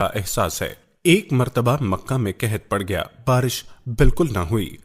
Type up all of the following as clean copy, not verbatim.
کا احساس ہے۔ ایک مرتبہ مکہ میں قحط پڑ گیا، بارش بالکل نہ ہوئی۔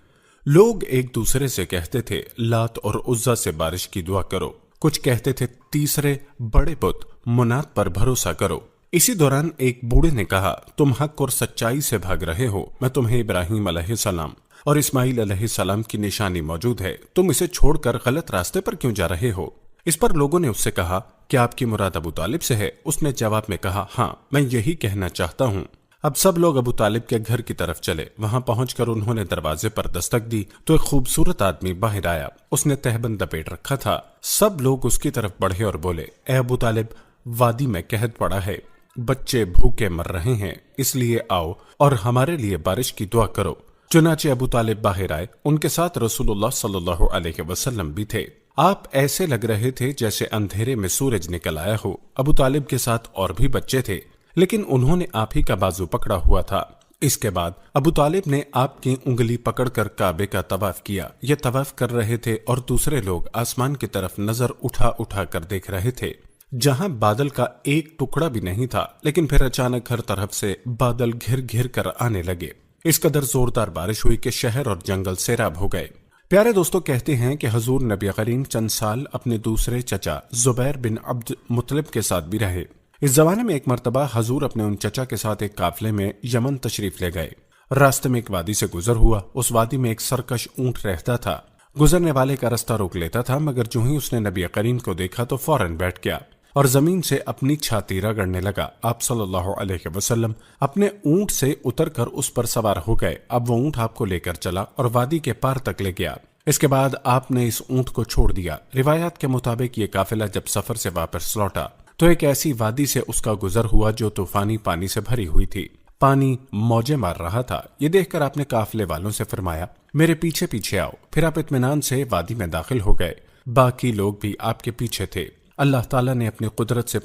لوگ ایک دوسرے سے کہتے تھے لات اور عزا سے بارش کی دعا کرو، کچھ کہتے تھے تیسرے بڑے بت منات پر بھروسہ کرو۔ اسی دوران ایک بوڑھے نے کہا تم حق اور سچائی سے بھاگ رہے ہو، میں تمہیں ابراہیم علیہ السلام اور اسماعیل علیہ السلام کی نشانی موجود ہے، تم اسے چھوڑ کر غلط راستے پر کیوں جا رہے ہو؟ اس پر لوگوں نے اس سے کہا کہ آپ کی مراد ابو طالب سے ہے؟ اس نے جواب میں کہا ہاں، میں یہی کہنا چاہتا ہوں۔ اب سب لوگ ابو طالب کے گھر کی طرف چلے۔ وہاں پہنچ کر انہوں نے دروازے پر دستک دی تو ایک خوبصورت آدمی باہر آیا۔ اس نے تہبند لپیٹ رکھا تھا۔ سب لوگ اس کی طرف بڑھے اور بولے اے ابو طالب، وادی میں قحط پڑا ہے، بچے بھوکے مر رہے ہیں، اس لیے آؤ اور ہمارے لیے بارش کی دعا کرو۔ چنانچہ ابو طالب باہر آئے، ان کے ساتھ رسول اللہ صلی اللہ علیہ وسلم بھی تھے۔ آپ ایسے لگ رہے تھے جیسے اندھیرے میں سورج نکل آیا ہو۔ ابو طالب کے ساتھ اور بھی بچے تھے، لیکن انہوں نے آپ ہی کا بازو پکڑا ہوا تھا۔ اس کے بعد ابو طالب نے آپ کی انگلی پکڑ کر کعبے کا طواف کیا۔ یہ طواف کر رہے تھے اور دوسرے لوگ آسمان کی طرف نظر اٹھا اٹھا کر دیکھ رہے تھے، جہاں بادل کا ایک ٹکڑا بھی نہیں تھا، لیکن پھر اچانک ہر طرف سے بادل گھر گھر کر آنے لگے۔ اس قدر زوردار بارش ہوئی کہ شہر اور جنگل سیراب ہو گئے۔ پیارے دوستو، کہتے ہیں کہ حضور نبی کریم چند سال اپنے دوسرے چچا زبیر بن عبد مطلب کے ساتھ بھی رہے۔ اس زمانے میں ایک مرتبہ حضور اپنے ان چچا کے ساتھ ایک قافلے میں یمن تشریف لے گئے۔ راستے میں ایک وادی سے گزر ہوا۔ اس وادی میں ایک سرکش اونٹ رہتا تھا۔ گزرنے والے کا رستہ روک لیتا تھا، مگر جو ہی اس نے نبی کریم کو دیکھا تو فوراً بیٹھ گیا اور زمین سے اپنی چھاتی رگڑنے لگا۔ آپ صلی اللہ علیہ وسلم اپنے اونٹ سے اتر کر اس پر سوار ہو گئے۔ اب وہ اونٹ آپ کو لے کر چلا اور وادی کے پار تک لے گیا۔ اس کے بعد آپ نے اس اونٹ کو چھوڑ دیا۔ روایات کے مطابق یہ قافلہ جب سفر سے واپس لوٹا تو ایک ایسی وادی سے اس کا گزر ہوا جو طوفانی پانی سے بھری ہوئی تھی۔ پانی موجیں مار رہا تھا۔ یہ دیکھ کر آپ نے قافلے والوں سے فرمایا میرے پیچھے پیچھے آؤ۔ پھر آپ اطمینان سے وادی میں داخل ہو گئے۔ باقی لوگ بھی آپ کے پیچھے تھے۔ اللہ تعالیٰ نے اپنی قدرت سے